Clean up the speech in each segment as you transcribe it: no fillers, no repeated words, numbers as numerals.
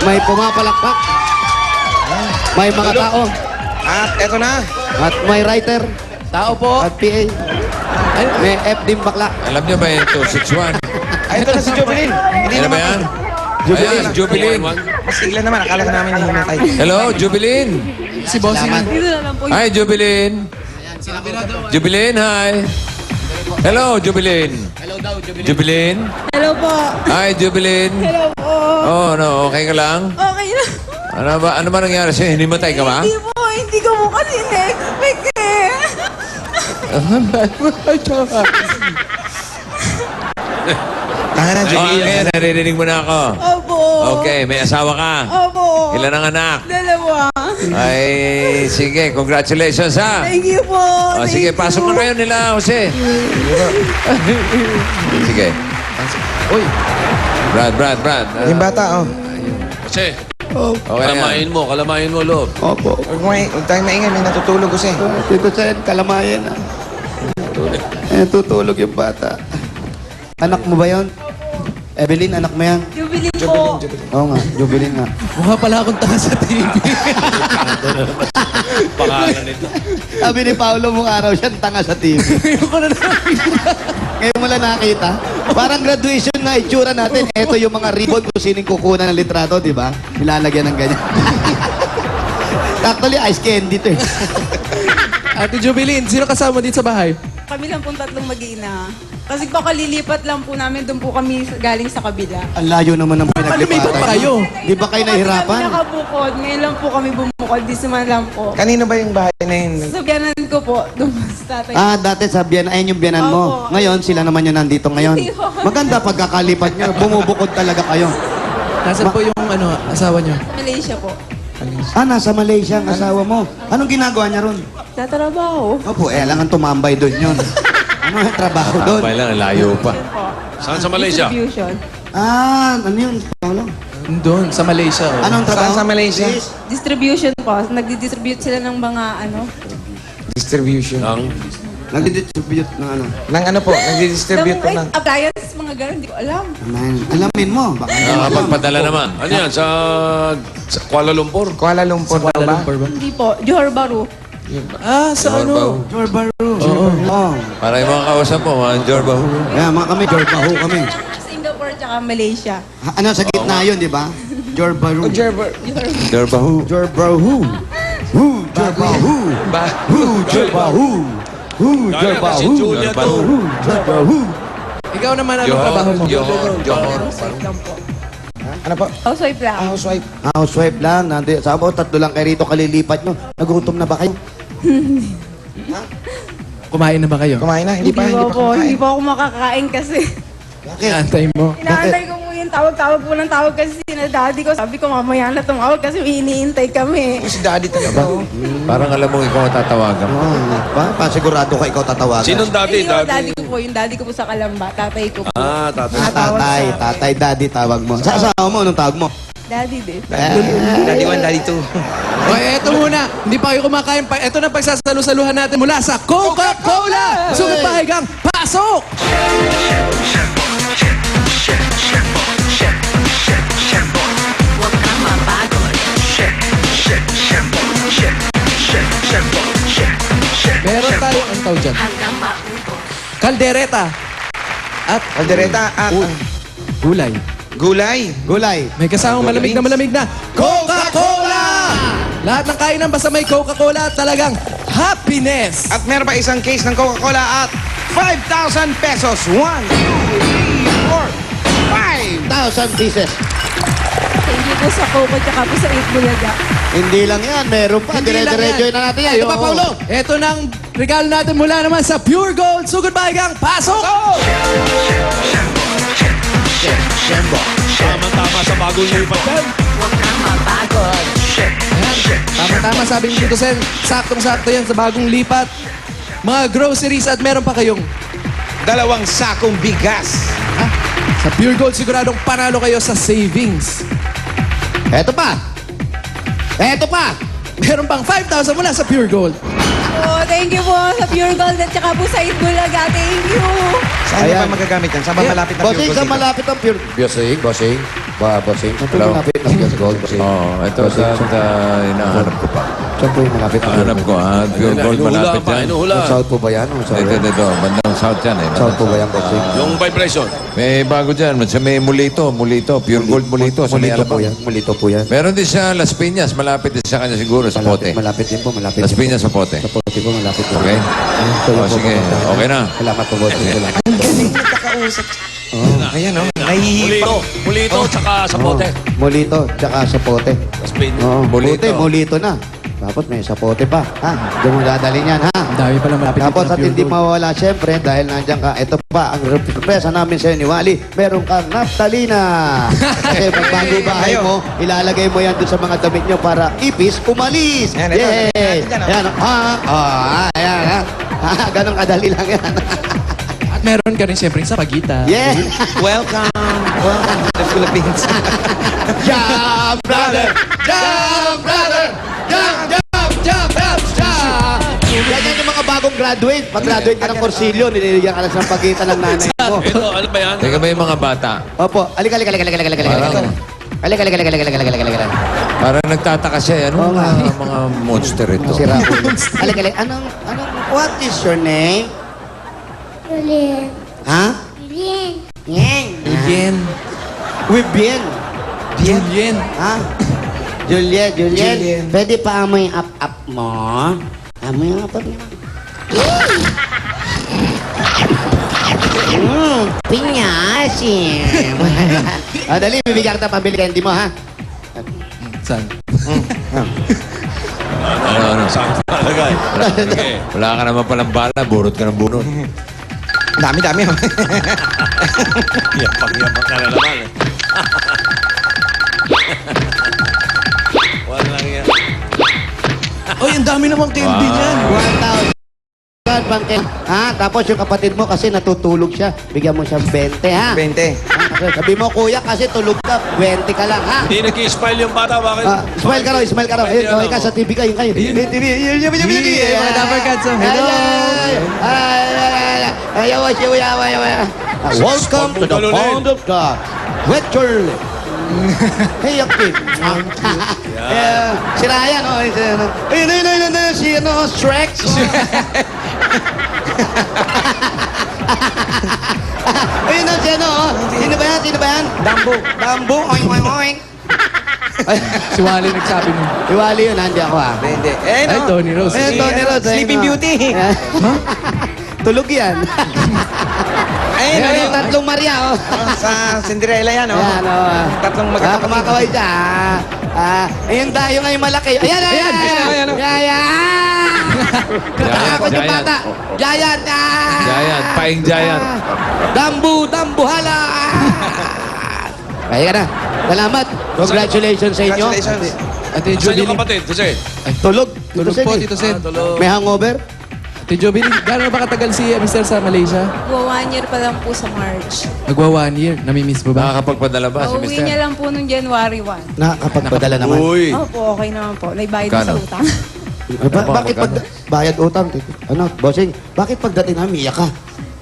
May pumapalakpak. May mga tao. At eto na. At may writer. Tao po. At PA. May FD bakla. Alam niyo ba yung 261? Ay, ito na si Jovelyn. Hindi Ano ba naman. yan? Ayan, si Jubilin. Mas tigla naman. Akala ko namin nahimatay. Hello, Jubilin. Si Bossing. Dito na lang po. Hi, Jubilin. Jubilin, hi. Hello, Jubilin. Hello daw, Jubilin. Jubilin. Hello po. Hi, Jubilin. Hello po. Oh, no, okay ka lang? Okay na. Ano ba nangyari sa'yo? Hinimatay ka ba? Hindi po. Hindi ko po kasi na-expect eh. Tanga na, Oh, Jovelyn. okay, naririnig mo na ako. Opo. Okay, may asawa ka. Opo. Ilan ang anak? Dalawa. Ay, sige, congratulations ha. Thank you po. O, sige, Thank pasok you. na kayo nila, Jose. Sige. Uy, Brad. yung bata, oh. Kasi, Okay na yan. kalamain mo, loob. Opo. Huwag tayong maingay. May natutulog kasi. Tito Sen, kalamayan ah. Tutulog yung bata. Anak mo ba yon? Evelyn, anak mo yan? Jubilee po. Oo nga, Jubilin nga. Mukha pala akong tanga sa TV. Pangalan nito. Sabi ni Paolo mong araw siyang tanga sa TV. Ngayon ko na Ngayon mo lang nakita. Parang graduation na itsura natin. Ito yung mga ribbon kung sining kukunan ng litrato, di ba? Nilalagyan ng ganyan. Actually, ice candy to eh. Ate Jubilin, sino kasama dito sa bahay? Kami lang pong tatlong mag-iina. Kasi baka lilipat lang po namin, doon po kami galing sa kabila. Ang layo naman ng lumipat pinaglipatan. pa kayo? Di ba kayo nahirapan? Kami nakabukod. Ngayon lang po kami bumukod. Di suman lang po. Kanino ba yung bahay na yun? Sa biyanan ko po, doon sa tatay. Ah, dati sa biyan, ayun yung biyanan mo. Opo. Ngayon, sila naman yung nandito ngayon. Hindi po. Maganda pagkakalipat nyo. Bumubukod talaga kayo. Nasaan po yung asawa niyo? Malaysia po. Ah, nasa Malaysia ang asawa mo. Anong ginagawa niya ron? Sa trabaho. Opo, alangan tumambay doon yun. Ano yung trabaho doon? Tambay lang, layo pa. Yun po. Saan sa Malaysia? Distribution. Ah, ano yun? Paolo? Doon, sa Malaysia. Oh. Anong trabaho? Saan sa Malaysia? Distribution po. Nagdi-distribute sila ng mga Distribution. Ang Nagdi-distribute ng ano? Nang ano po? Nagdi-distribute po ng... appliance, mga ganun. Hindi ko alam. Alamin mo. Baka hindi mo alam. Nakapagpadala naman. ano yan? Sa Kuala Lumpur? Kuala Lumpur daw Kuala ba? Lumpur ba? Hindi po. Johor Bahru. Sa ano? Jorbaru. Oo. Para yung mga kausap mo, mga Jorba. Kaya mga kami, Jorbahu kami. Singapore tsaka Malaysia. Ano, sa gitna yun, di ba? Jorbaru. Jerber. Jorbahu. Jorbahu. Hu, Jorbahu. Ba? Hu, Jorbahu. Hu, Kaya kasi Jorbahu. Julia to. Hu, Jorbahu. Ikaw naman, anong trabaho mo? Johor. Housewife lang po. Ano po? Housewife lang. Housewife. Housewife lang. Sabi ko, tatlo lang kayo rito kalilipat nyo. Nagutom na ba kayo? Kumain na ba kayo? Kumain na? Hindi pa po kumakain. Hindi po ako makakain kasi. Bakit? Antay mo. Inaantay ko po yung tawag-tawag po ng tawag kasi na daddy ko. Sabi ko mamaya na tumawag kasi may iniintay kami. Si daddy talaga. oh. Parang alam mo ikaw ang tatawagan mo. Pasigurado ka ikaw tatawagan. Sinong dati? Hindi yung daddy ko po. Yung daddy ko po sa Kalamba. Tatay ko po. Ah, tatay. Tatay, daddy tawag mo. Sa asawa mo, anong tawag mo? Daddy din. Daddy 1, daddy 2. Okay, eto muna. Hindi pa kayo kumakain. Eto na pagsasalu-saluhan natin mula sa Coca-Cola. Sugat pahigang, pasok! Meron tayong ang tawag dyan. Kaldereta. At Caldereta at gulay. gulay. Gulay. May kasamang malamig na Coca-Cola! Lahat ng kainan basta may Coca-Cola talagang happiness! At meron pa isang case ng Coca-Cola at 5,000 pesos. 1, 2, 3, 4, 1,000 pieces. Thank you po sa Coco tsaka po sa 8 Bulaga. Hindi lang yan, meron pa. Hindi lang Dire-diretso yan. na natin yan. Ito pa, Oo. Paulo? Ito nang regalo natin mula naman sa Pure Gold. Sugod bahigang, pasok! Tama-tama sa bagong lipat. Ayan, tama-tama sabi ni Tito Sen, saktong-sakto yan sa bagong lipat. Mga groceries at meron pa kayong dalawang sakong bigas. sa Pure Gold siguradong panalo kayo sa savings. Ito pa. Ito pa. Meron pang 5,000 mula sa Pure Gold. po. Thank you po sa Pure Gold at saka po sa Itbulaga. Thank you. Saan niyo Ayan. ba magagamit yan? Saan ba malapit na Bossing, Pure sa Gold dito? malapit ang Pure... Bossing, bossing. Bossing. Saan po Hello? malapit ang Pure Gold? Bossing. Ito sa hinahanap ko pa. Saan po yung malapit ang Pure Hanap ko, Pure Gold malapit yan. Inuhula. South po ba yan? O South? Dito, bandang South yan eh. South po ba yan, Bossing? Yung vibration. May bago dyan, sa may Mulito, Pure Gold Mulito. Sa may Mulito po Alabang. yan. Mulito po yan. Meron din sa Las Piñas, malapit din sa kanya siguro, sa Pote. Malapit din po, malapit Las din po. Piñas sa Pote. Sa Pote po, malapit po. Okay? So, yun po, Sige, pupunta. okay na. Salamat po, Bossing. Salamat. Ayan, oh. Nahihipang. Mulito, tsaka sa pote. Mulito, tsaka sa Pote. Spain. Oo, Mulito. mulito na. Tapos may sa Pote pa. Ha? Doon mo dadalhin yan, ha? Ang dami pala malapit Tapos dito ng at Pure hindi Gold. mawawala, syempre, dahil nandiyan ka, ito pa, ang sorpresa namin sa'yo ni Wally, meron kang naftalina. Kasi pag bago bahay Ayaw. mo, ilalagay mo yan doon sa mga damit nyo para ipis, umalis. Yan, ito, Yay! natin dyan, oh. Yan, ayan, ha? Ganong kadali lang yan. At meron ka rin siyempre sa pagita. Yeah! Welcome. Welcome to the Philippines. Jump, brother! Jump, brother! Jump, jump, jump, jump, jump! Yan yung mga bagong graduate. Pag-graduate ka ng Corsilio, nililigan ka lang sa pagitan ng nanay mo. Ito, ano ba yan? Teka ba yung mga bata? Opo, alika. Parang nagtataka siya, Oo nga. mga monster ito. Sira ulo. Alika, what is your name? Julien. Ha? Julien. Yang. Julien. Bien. Julien. Ha? Juliet. Julien. Pwede pa amoy up mo? Amoy ang up mo. Pinyasim. Dali, bibigyan kita pambili candy mo, ha? Saan? Ano? Saan talaga eh? Okay. Wala ka naman palang bala, burot ka ng bunot. Dami-dami. Yapang-yapang ka na naman eh. Wala lang yan. Oy, ang dami namang candy niyan. 1,000 pangkin. Ha? Tapos yung kapatid mo kasi natutulog siya. Bigyan mo siya 20, ha? 20. Kasi sabi mo, kuya, kasi tulog ka. 20 ka lang, ha? Hindi nag-i-smile yung bata, bakit? Smile ka raw, smile ka raw. Ayun, okay ka sa TV kayo, kayo. Ayun, TV. Ayun, mga Dapper Cats, oh. Hello. Welcome to the Pond of God. Wet your lip. Hey, Yakin. Si Ryan, oh. Ayun, si Shrek. Ayun na, si oh. Sino ba yan? Dambo. Oing, oing, oing. Si Wally nagsabi mo. Iwali yun, hindi ako, ha? Hindi. Ay, Tony Rose. Ayun, Tony Rose. Sleeping Beauty. Tulog yan. Ayun, Ayun, ayun. yung tatlong Maria, oh. Sa Cinderella yan, oh. Ayan, oh. Tatlong Magkakaway magkakapatid. siya. Ayun tayo ngayon malaki. Ayan, ayan, Ayan, ayan. Ayan. Katakot yung Giant. bata. Giant. Giant, paing giant. Dambu, hala. Kaya ka na. Salamat. Congratulations sa inyo. Congratulations. Ate Saan yung Jubilin. kapatid? Kasi, Tulog. Tulog po, Tito Sen. tulog. May hangover? Ate Jubilin, gano'n ba katagal si Mr. sa Malaysia? Go 1 year pa lang po sa March. Nagwa 1 year. Namimiss mo ba? Nakakapagpadala ba si Pauwi Mister? niya lang po nung January 1. Nakakapagpadala naman. Uy. Opo, okay naman po. Naibayad na sa Kano? utang. Bakit pag bayad utang? Ano, bossing? Bakit pagdating namin iyak ka?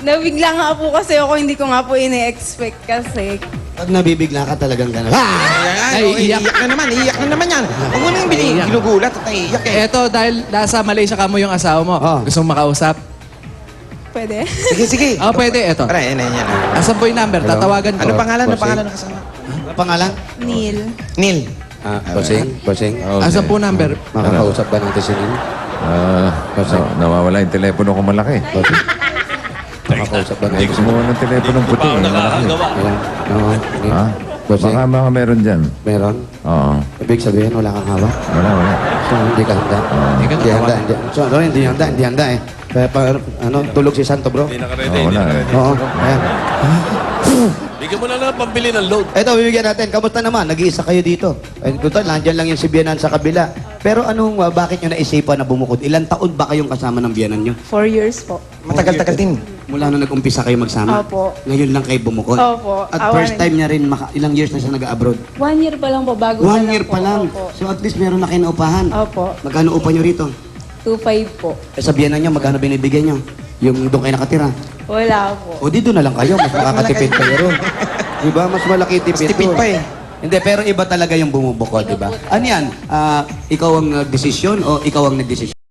Nabigla nga po kasi ako, hindi ko nga po ine-expect kasi. Pag nabibigla ka talagang gano'n. Ay, iiyak na naman. Iiyak na naman yan. Huwag mo nang ginugulat at naiiyak eh. Eto, dahil nasa Malaysia ka mo yung asawa mo. Oh. Gusto mong makausap? Pwede? Sige. Oo, pwede. Eto. Para, yan. Asan po yung number? Tatawagan ko. Ano pangalan? Ano Bossing. pangalan ng kasama? Ano pangalan? Neil. Neil. Bossing. Okay. Asan po number? Makakausap ba natin si Neil? Nawawala yung telepono ko malaki. Bossing. Makakausap ba natin si Gusto mo ng telepono Hindi puti. pa ako malaki. nakakagawa. Ayan. Oo. Ha? Bossing. Baka meron dyan. Meron? Oo. Ibig sabihin, wala kang hawak? Wala. So, hindi ka handa? Hindi ka handa. So, hindi handa eh. Kaya tulog si Santo, bro? Hindi naka-ready. Oo, Hindi wala naka-ready. Oo. Ayan. Bigyan mo na lang pambili ng load. Ito, bibigyan natin. Kamusta naman? Nag-iisa kayo dito. Ay, total, nandiyan lang yung si Bianan sa kabila. Pero bakit nyo naisipan na bumukod? Ilang taon ba kayong kasama ng Bianan nyo? 4 years po. Matagal-tagal din. Mula nung nag-umpisa kayo magsama? Opo. Ngayon lang kayo bumukod? Opo. At first time niya rin, ilang years na siya nag-abroad? 1 year pa lang po, bago 1 year pa lang. Opo. So at least meron na kayo na upahan. Opo. Magkano upa nyo rito? 2.5 po. Eh, sabihan na niyo, magkano binibigyan niyo? Yung doon kayo nakatira. Wala po. O di doon na lang kayo, mas makakatipid kayo ron. Diba? Mas malaki tipid Mas tipid doon. pa eh. Hindi, pero iba talaga yung bumubukod, diba? Ano yan? Ikaw ang nagdesisyon o ikaw ang nagdesisyon?